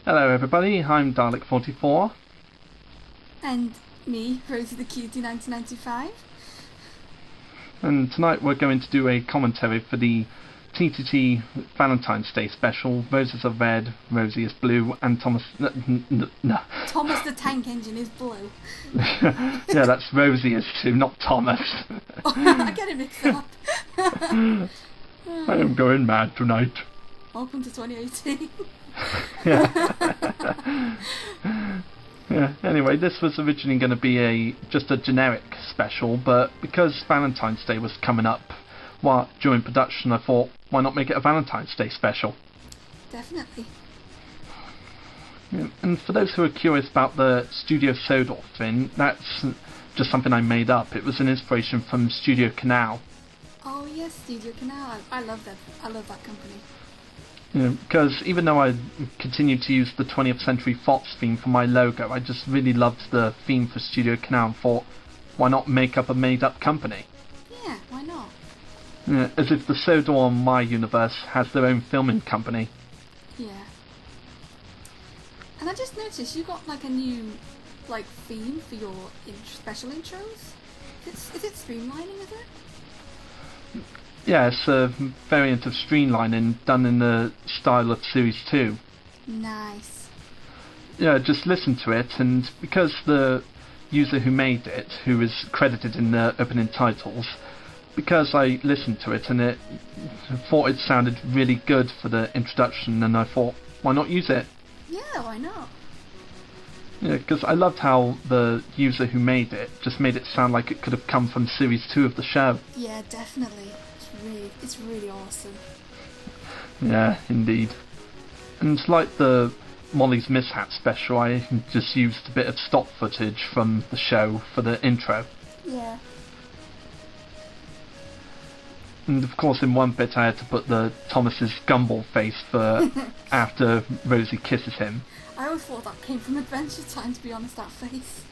Hello everybody, I'm Dalek44. And me, Rosie the Cutie 1995. And tonight we're going to do a commentary for the TTTE Valentine's Day special. Roses are red, Rosie is blue, and Thomas... No. Thomas the Tank Engine is blue. Yeah, that's Rosie is too, not Thomas. I get it mixed up. I am going mad tonight. Welcome to 2018. Yeah, anyway, this was originally going to be just a generic special, but because Valentine's Day was coming up during production, I thought, why not make it a Valentine's Day special? Definitely. Yeah, and for those who are curious about the Studio Sodor thing, that's just something I made up. It was an inspiration from Studio Canal. Oh yes, Studio Canal. I love that. I love that company. Yeah, because even though I continued to use the 20th Century Fox theme for my logo, I just really loved the theme for Studio Canal and thought, why not make up a made-up company? Yeah, why not? Yeah, as if the Sodor in my universe has their own filming company. Yeah. And I just noticed you got like a new theme for your special intros. Is it streamlining, is it? Yeah, it's a variant of streamlining done in the style of Series 2. Nice. Yeah, just listen to it, and because the user who made it, who is credited in the opening titles, because I listened to it and I thought it sounded really good for the introduction, and I thought, why not use it? Yeah, why not? Yeah, because I loved how the user who made it just made it sound like it could have come from Series 2 of the show. Yeah, definitely. It's really awesome. Yeah, indeed. And like the Molly's Mishap special, I just used a bit of stock footage from the show for the intro. Yeah. And of course in one bit I had to put the Thomas's gumball face for after Rosie kisses him. I always thought that came from Adventure Time, to be honest, that face.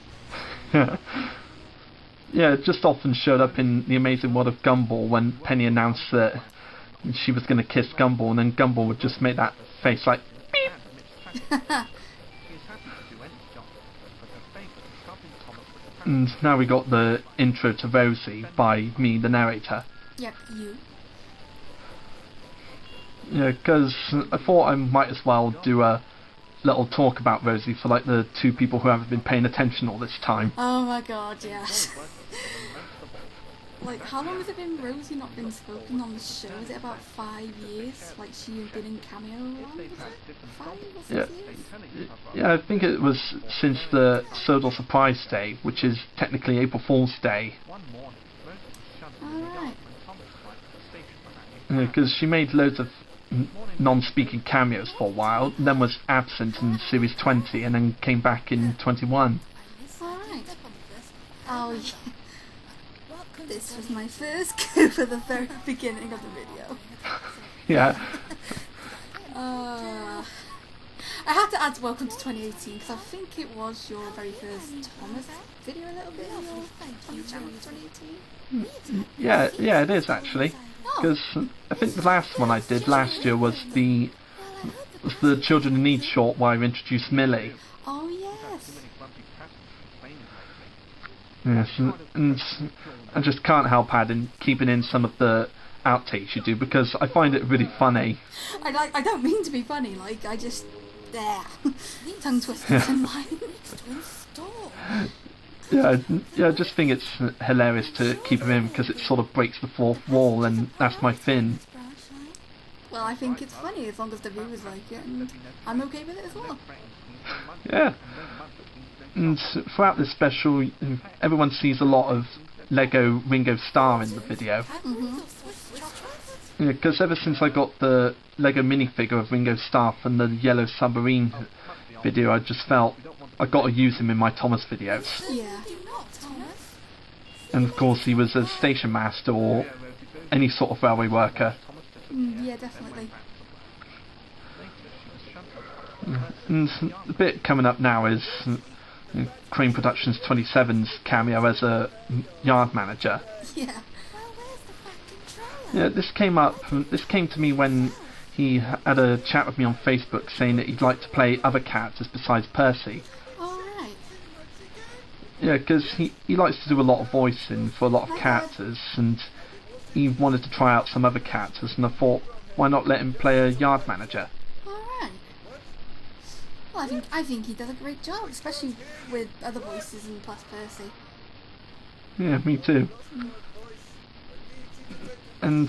Yeah, it just often showed up in The Amazing World of Gumball when Penny announced that she was going to kiss Gumball, and then Gumball would just make that face like beep. And now we got the intro to Rosie by me, the narrator. Yep, you. Yeah, because I thought I might as well do a little talk about Rosie for like the two people who haven't been paying attention all this time. Oh my god, yes. How long has it been Rosie not been spoken on the show? Is it about 5 years? She's been in cameo around, is it? 5 or 6 years? Yeah, I think it was since the Sodor Surprise Day, which is technically April Fool's Day. Alright. Because she made loads of non-speaking cameos for a while, then was absent in Series 20, and then came back in 21. Alright. Oh yeah. This was my first go for the very beginning of the video. Yeah. I had to add Welcome to 2018 because I think it was your very first Thomas video a little bit on your channel in 2018. Yeah, it is actually. Because I think the last one I did last year was the Children in Need short where I introduced Millie. Oh yes. Yes, and I just can't help keeping in some of the outtakes you do because I find it really funny. I don't mean to be funny, I just tongue twisters and mine. Yeah, I just think it's hilarious to keep him in because it sort of breaks the fourth wall, and that's my thing. Well, I think it's funny as long as the viewers like it, and I'm okay with it as well. Yeah. And throughout this special, everyone sees a lot of Lego Ringo Starr in the video. Because ever since I got the Lego minifigure of Ringo Starr from the Yellow Submarine video, I just felt I got to use him in my Thomas videos. Yeah. And of course he was a station master or any sort of railway worker. Yeah, definitely. And the bit coming up now is Crane Productions 27's cameo as a yard manager. Yeah. Yeah, this came to me when he had a chat with me on Facebook saying that he'd like to play other characters besides Percy. Alright. Yeah, because he likes to do a lot of voicing for a lot of characters, and he wanted to try out some other characters, and I thought, why not let him play a yard manager? Alright. Well, I think he does a great job, especially with other voices and plus Percy. Yeah, me too. And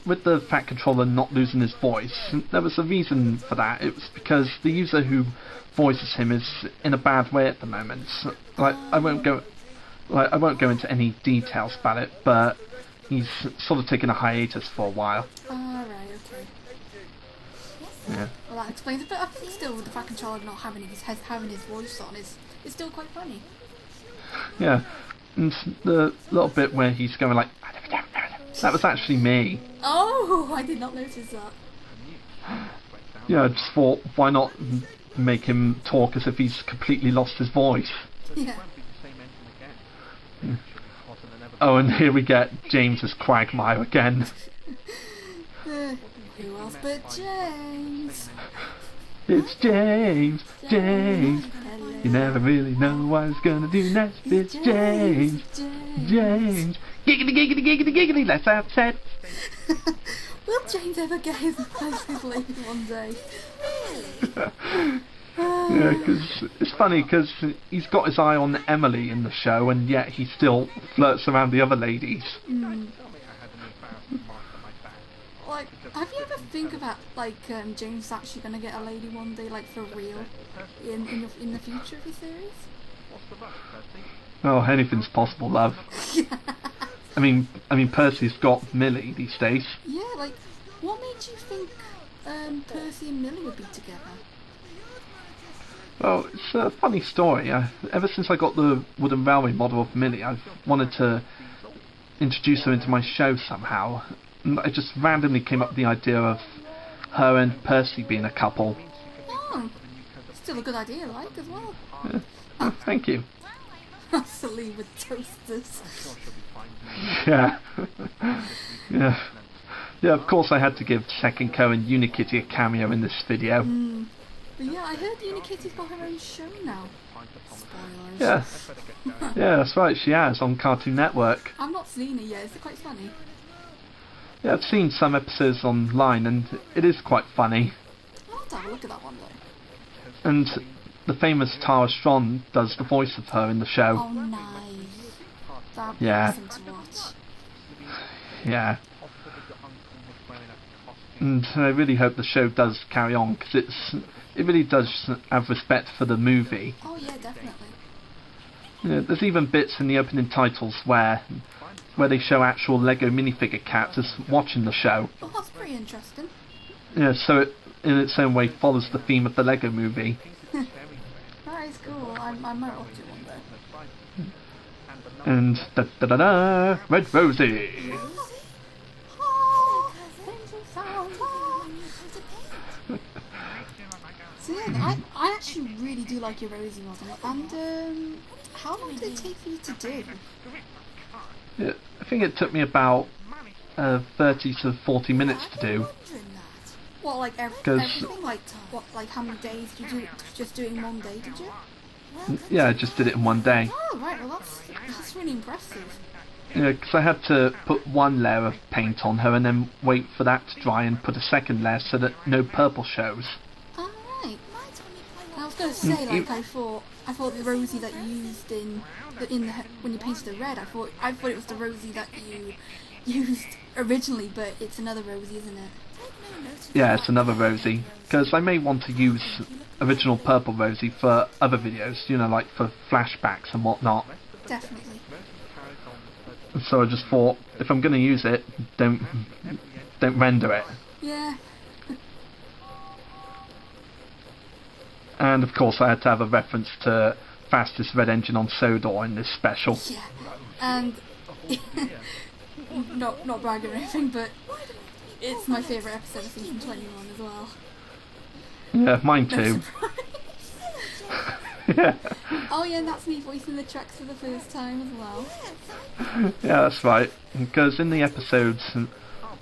with the Fat Controller not losing his voice, there was a reason for that. It was because the user who voices him is in a bad way at the moment. Like, I won't go into any details about it, but he's sort of taken a hiatus for a while. Alright, okay. Yeah. Well, that explains it, but I think still with the Fat Controller not having his voice on is still quite funny. Yeah, and the little bit where he's going like, that was actually me. Oh, I did not notice that. Yeah, I just thought, why not make him talk as if he's completely lost his voice? Yeah. Oh, and here we get James as Quagmire again. Who else but James? It's James, James. You never really know what he's gonna do next. It's James, James. Giggity, giggity, giggity, giggity, let's have sex. Will James ever get his lady one day? Yeah, because it's funny because he's got his eye on Emily in the show, and yet he still flirts around the other ladies. Like, have you ever think about like James actually gonna get a lady one day, like for real, in the future of his series? Oh, anything's possible, love. I mean, Percy's got Millie these days. Yeah, like, what made you think Percy and Millie would be together? Well, it's a funny story. Ever since I got the wooden railway model of Millie, I've wanted to introduce her into my show somehow. And I just randomly came up with the idea of her and Percy being a couple. Oh, still a good idea, like, as well. Yeah. Oh, thank you. Absolutely, with toasters. Yeah. Yeah. Yeah, of course I had to give Second Co and Unikitty a cameo in this video. But yeah, I heard Unikitty's got her own show now. Spoilers. Yeah. Yeah, that's right, she has, on Cartoon Network. I've not seen it yet, is it quite funny? Yeah, I've seen some episodes online, and it is quite funny. I'll have to have a look at that one though. And the famous Tara Strong does the voice of her in the show. Oh, nice. That'd be awesome to watch. Yeah. And I really hope the show does carry on, because it really does have respect for the movie. Oh yeah, definitely. Yeah, there's even bits in the opening titles where they show actual Lego minifigure characters watching the show. Oh, that's pretty interesting. Yeah, so it, in its own way, follows the theme of the Lego movie. That is cool. I might watch it one day. And da-da-da-da, Red Rosie! So yeah, I actually really do like your Rosie model. And how long did it take for you to do? Yeah, I think it took me about 30 to 40 minutes to do. What, like everything? Like what? Like how many days did you do? Just do it in one day? Did you? Yeah, I just did it in one day. Oh right, well that's really impressive. Yeah, because I had to put one layer of paint on her and then wait for that to dry and put a second layer so that no purple shows. Alright. I was going to say, like, I thought the Rosie that you used when you painted the red, I thought it was the Rosie that you used originally, but it's another Rosie, isn't it? Yeah, it's another Rosie, because I may want to use original purple Rosie for other videos, you know, like for flashbacks and whatnot. Definitely. So I just thought, if I'm going to use it, don't render it. Yeah. And of course I had to have a reference to fastest red engine on Sodor in this special. Yeah. And not bragging or anything, but it's my favourite episode of season 21 as well. Yeah, mine No too. surprise. Yeah. Oh yeah, and that's me voicing the tracks for the first time as well. Yeah, that's right. Because in the episodes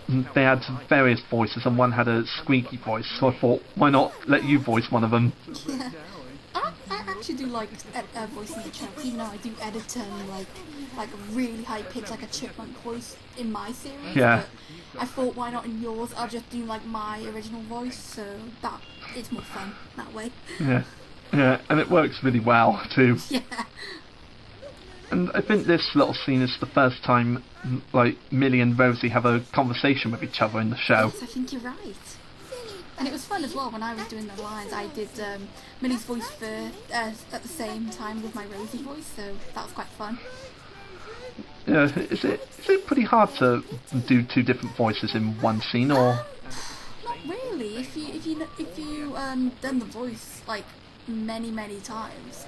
they had various voices, and one had a squeaky voice, so I thought, why not let you voice one of them? Yeah. I actually do like voicing the chunks, even though I do edit like a really high pitch, like a chipmunk voice in my series. Yeah. But I thought, why not in yours? I'll just do like my original voice, so that it's more fun that way. Yeah, yeah, and it works really well too. Yeah. And I think this little scene is the first time, like, Millie and Rosie have a conversation with each other in the show. Yes, I think you're right. And it was fun as well when I was doing the lines. I did Millie's voice at the same time with my Rosie voice, so that was quite fun. Yeah, is it pretty hard to do two different voices in one scene, or? Not really. If you done the voice like many times,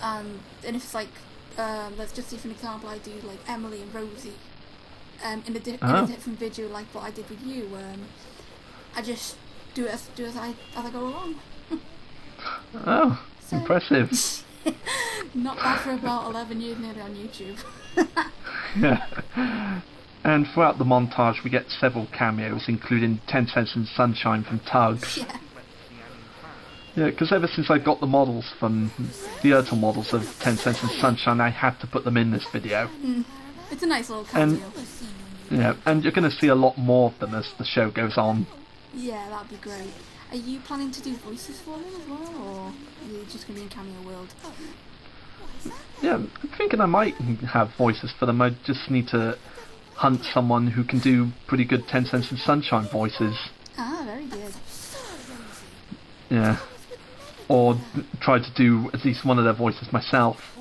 and if it's like let's just say for an example, I do like Emily and Rosie, in a different video like what I did with you. I just do it as I go along. Oh, so, impressive. Not bad for about 11 years nearly on YouTube. Yeah. And throughout the montage we get several cameos, including 10 Cents and Sunshine from Tugs. Yeah. Yeah, because ever since I got the models from the Ertl models of 10 Cents and Sunshine, I had to put them in this video. It's a nice little cameo. And you're going to see a lot more of them as the show goes on. Yeah, that'd be great. Are you planning to do voices for them as well, or are you just going to be in Cameo World? Yeah, I'm thinking I might have voices for them. I just need to hunt someone who can do pretty good 10 Cents and Sunshine voices. Ah, very good. Yeah. Or try to do at least one of their voices myself.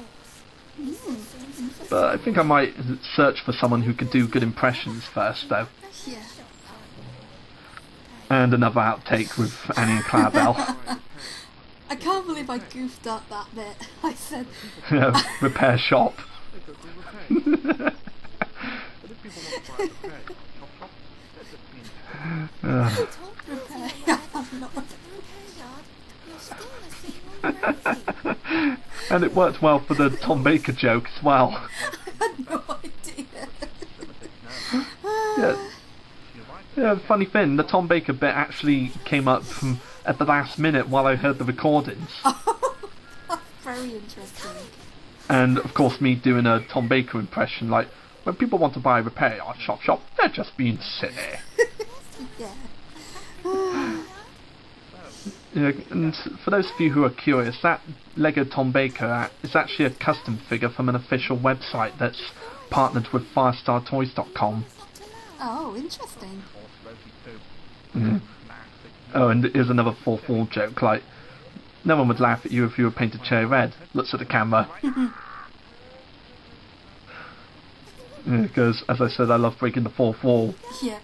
But I think I might search for someone who could do good impressions first, though. Yeah. And another outtake with Annie and Clarabelle. I can't believe I goofed up that bit. I said... repair shop. And it worked well for the Tom Baker joke as well. I had no idea. Yeah, funny thing, the Tom Baker bit actually came up at the last minute while I heard the recordings. Oh, that's very interesting. And of course me doing a Tom Baker impression, like, when people want to buy a repair yard shop, they're just being silly. Yeah. Yeah, and for those of you who are curious, that Lego Tom Baker is actually a custom figure from an official website that's partnered with FirestarToys.com. Oh, interesting. Mm. Oh, and here's another 4th wall joke, like, no one would laugh at you if you were painted cherry red. Looks at the camera. Because, as I said, I love breaking the 4th wall. Yeah.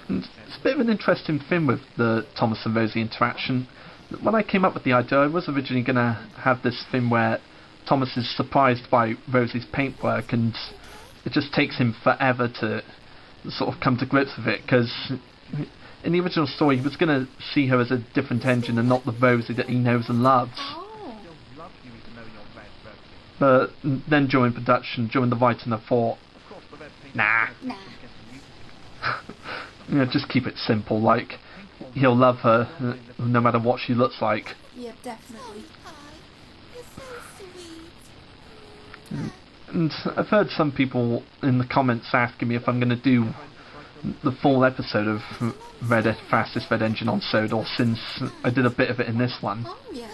And it's a bit of an interesting thing with the Thomas and Rosie interaction. When I came up with the idea, I was originally going to have this thing where Thomas is surprised by Rosie's paintwork, and it just takes him forever to sort of come to grips with it, because in the original story he was going to see her as a different engine and not the Rosie that he knows and loves. Oh. But then during production, during the writing, I thought, nah. Just keep it simple, like, he'll love her no matter what she looks like. Yeah, definitely. And I've heard some people in the comments asking me if I'm going to do the full episode of Fastest Red Engine on Sodor, since I did a bit of it in this one. Oh, yeah.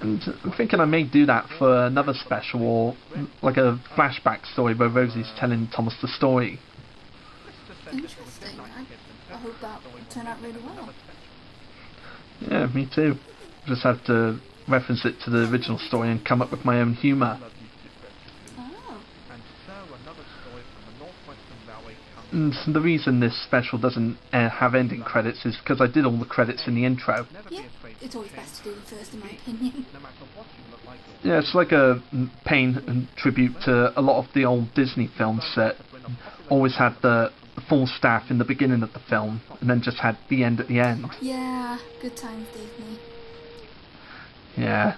And I'm thinking I may do that for another special, or like a flashback story where Rosie's telling Thomas the story. Interesting. I hope that will turn out really well. Yeah, me too. Just have to reference it to the original story and come up with my own humour. Oh. And the reason this special doesn't have ending credits is because I did all the credits in the intro. Yeah, it's always best to do them first, in my opinion. Yeah, it's like a paying tribute to a lot of the old Disney films that always had the full staff in the beginning of the film and then just had the end at the end. Yeah, good times, Disney. Yeah.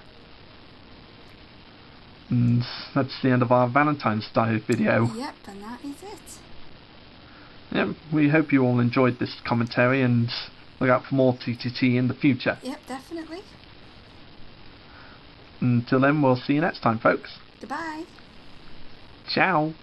And that's the end of our Valentine's Day video. Yep, and that is it. Yeah, we hope you all enjoyed this commentary and look out for more TTT in the future. Yep, definitely. Until then, we'll see you next time, folks. Goodbye. Ciao.